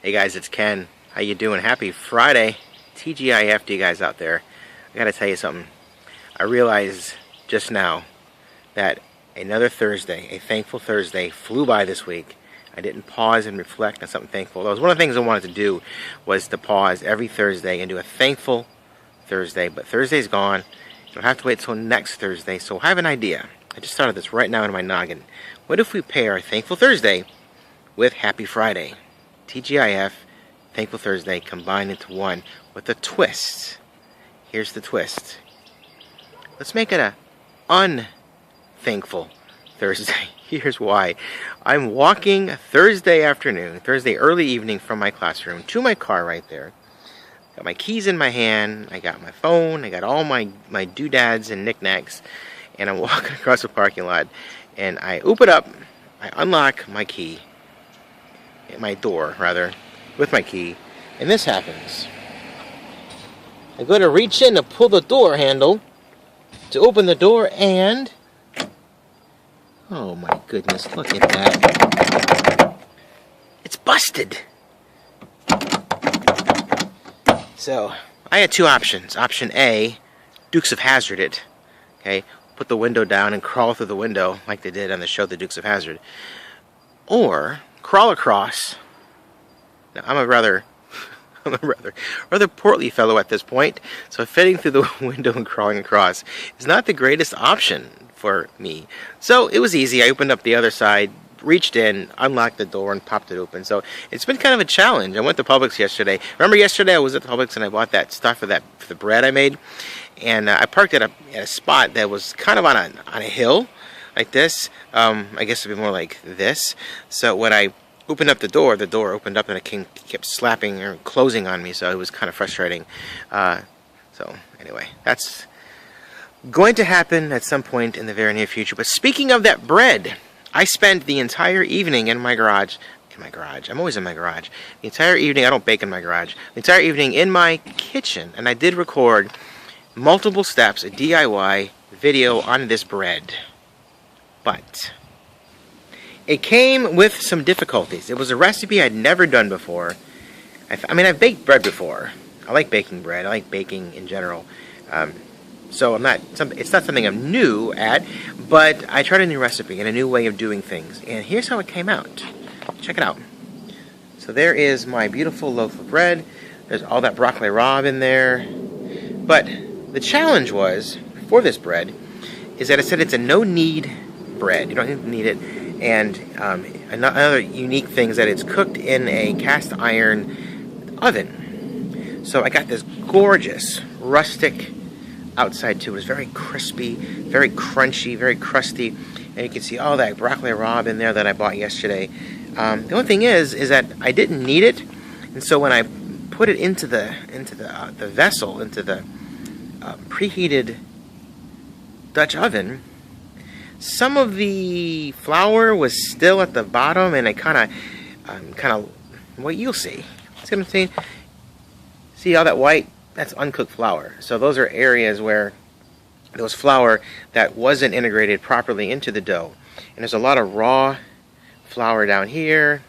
Hey guys, it's Ken. How you doing? Happy Friday. TGIF to you guys out there. I gotta tell you something. I realized just now that another Thursday, a thankful Thursday, flew by this week. I didn't pause and reflect on something thankful. That was one of the things I wanted to do, was to pause every Thursday and do a thankful Thursday. But Thursday's gone. You'll have to wait till next Thursday. So I have an idea. I just thought of this right now in my noggin. What if we pair Thankful Thursday with Happy Friday? TGIF, Thankful Thursday combined into one with a twist. Here's the twist. Let's make it a unthankful Thursday. Here's why. I'm walking Thursday early evening from my classroom to my car right there. Got my keys in my hand, I got my phone, I got all my doodads and knickknacks, and I'm walking across the parking lot, and I open up, I unlock my key, my door rather, with my key, and this happens. I go to reach in to pull the door handle to open the door, and oh my goodness, look at that. It's busted. So I had two options. Option A, Dukes of Hazzard it. Okay, put the window down and crawl through the window like they did on the show The Dukes of Hazzard. Or crawl across. Now I'm a rather portly fellow at this point, so fitting through the window and crawling across is not the greatest option for me. So it was easy. I opened up the other side, reached in, unlocked the door, and popped it open. So it's been kind of a challenge. I went to Publix yesterday. Remember yesterday I was at Publix and I bought that stuff for the bread I made, and I parked at a spot that was kind of on a hill like this. I guess it'd be more like this. So when I opened up the door opened up and it kept slapping or closing on me, so it was kind of frustrating. So anyway, that's going to happen at some point in the very near future. But speaking of that bread, I spent the entire evening in my garage. I'm always in my garage. The entire evening, I don't bake in my garage. The entire evening in my kitchen, and I did record multiple steps, a DIY video on this bread. But it came with some difficulties. It was a recipe I'd never done before. I mean, I've baked bread before. I like baking bread. I like baking in general. So it's not something I'm new at, but I tried a new recipe and a new way of doing things. And here's how it came out. Check it out. So there is my beautiful loaf of bread. There's all that broccoli rabe in there. But the challenge was, for this bread, is that it said it's a no-knead bread. You don't need to knead it. And another unique thing is that it's cooked in a cast iron oven. So I got this gorgeous rustic outside too. It was very crispy, very crunchy, very crusty, and you can see all that broccoli rabe in there that I bought yesterday. The only thing is that I didn't knead it, and so when I put it into the vessel, into the preheated Dutch oven, some of the flour was still at the bottom, and I kind of, well, you'll see. See what I'm saying? See all that white? That's uncooked flour. So those are areas where there was flour that wasn't integrated properly into the dough. And there's a lot of raw flour down here.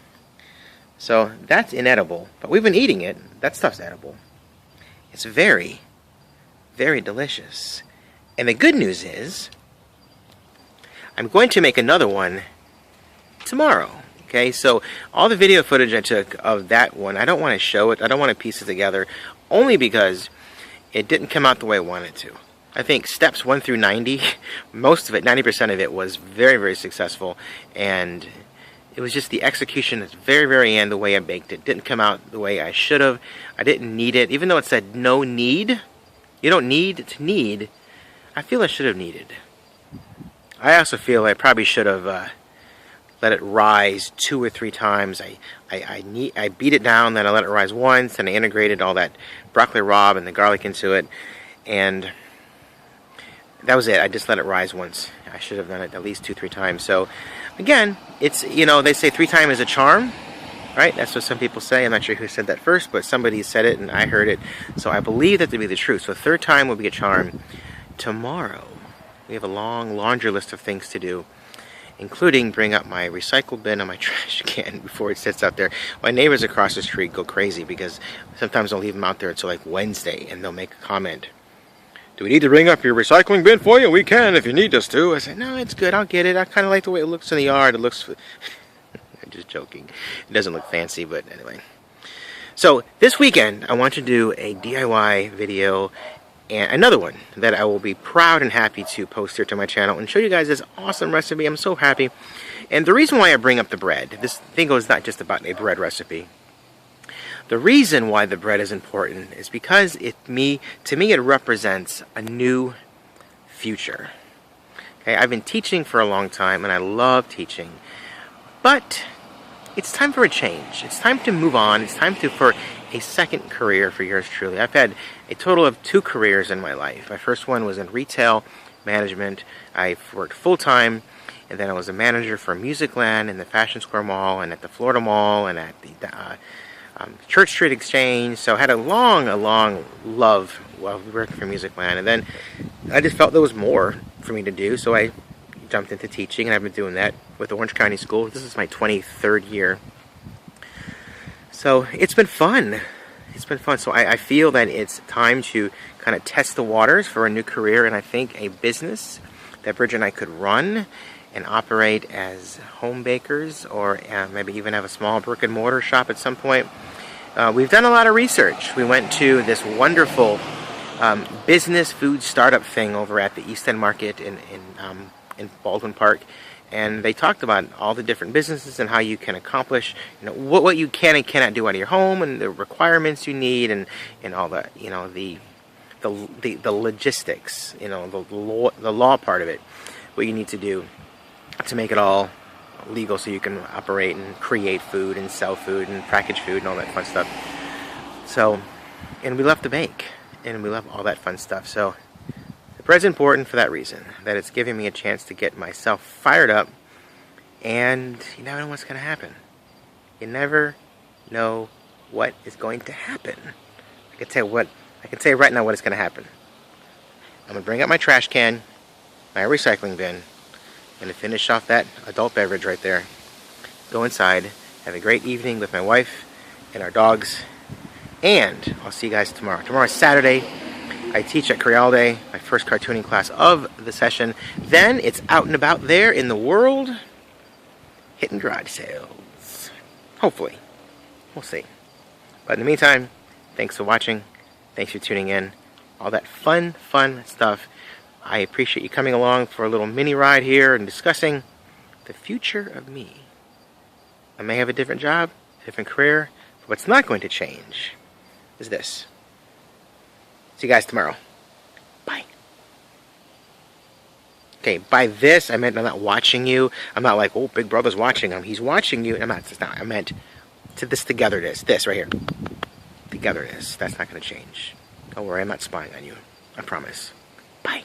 So that's inedible. But we've been eating it. That stuff's edible. It's very, very delicious. And the good news is, I'm going to make another one tomorrow. Okay, so all the video footage I took of that one, I don't want to show it. I don't want to piece it together, only because it didn't come out the way I wanted it to. I think steps 1 through 90, most of it, 90% of it, was very, very successful, and it was just the execution at the very, very end, the way I baked it. Didn't come out the way I should have. I didn't knead it, even though it said no knead. You don't need to knead. I feel I should have kneaded. I also feel I probably should have let it rise 2 or 3 times. I beat it down, then I let it rise once, and I integrated all that broccoli rabe and the garlic into it, and that was it. I just let it rise once. I should have done it at least 2-3 times. So again, it's, they say 3 times is a charm, right? That's what some people say. I'm not sure who said that first, but somebody said it and I heard it, so I believe that to be the truth. So 3rd time will be a charm. Tomorrow we have a long laundry list of things to do. including bring up my recycle bin on my trash can before it sits out there. My neighbors across the street go crazy because sometimes I'll leave them out there until like Wednesday, and they'll make a comment. Do we need to bring up your recycling bin for you? We can if you need us to. I said, no, it's good. I'll get it. I kind of like the way it looks in the yard. It looks... I'm just joking. It doesn't look fancy, but anyway. So this weekend, I want to do a DIY video and another one that I will be proud and happy to post here to my channel and show you guys this awesome recipe. I'm so happy. And the reason why I bring up the bread, this thing is not just about a bread recipe. The reason why the bread is important is because to me it represents a new future. Okay, I've been teaching for a long time and I love teaching, but it's time for a change. It's time to move on. It's time for a second career for yours truly. I've had a total of 2 careers in my life. My first one was in retail management. I worked full-time, and then I was a manager for Musicland in the Fashion Square Mall and at the Florida Mall and at the Church Street Exchange. So I had a long love while working for Musicland, and then I just felt there was more for me to do, so I jumped into teaching, and I've been doing that with Orange County School. This is my 23rd year. So it's been fun. It's been fun. So I feel that it's time to kind of test the waters for a new career, and I think a business that Bridget and I could run and operate as home bakers, or maybe even have a small brick and mortar shop at some point. We've done a lot of research. We went to this wonderful business food startup thing over at the East End Market in Baldwin Park, and they talked about all the different businesses and how you can accomplish, what you can and cannot do out of your home, and the requirements you need, and all the the logistics, the law part of it, what you need to do to make it all legal so you can operate and create food and sell food and package food and all that fun stuff. So, and we love to bake, and we love all that fun stuff. So the bread's important for that reason, that it's giving me a chance to get myself fired up, and you never know what's going to happen. You never know what is going to happen. I can tell you right now what is going to happen. I'm going to bring up my trash can, my recycling bin. I'm going to finish off that adult beverage right there. Go inside, have a great evening with my wife and our dogs, and I'll see you guys tomorrow. Tomorrow's Saturday. I teach at Crealde, my first cartooning class of the session. Then it's out and about there in the world, hitting garage sales. Hopefully. We'll see. But in the meantime, thanks for watching. Thanks for tuning in. All that fun stuff. I appreciate you coming along for a little mini ride here and discussing the future of me. I may have a different job, a different career, but what's not going to change is this. See you guys tomorrow. Bye. Okay, by this, I meant I'm not watching you. I'm not like, oh, Big Brother's watching him. He's watching you. I'm not. I meant to this togetherness. This right here. Togetherness. That's not going to change. Don't worry, I'm not spying on you. I promise. Bye.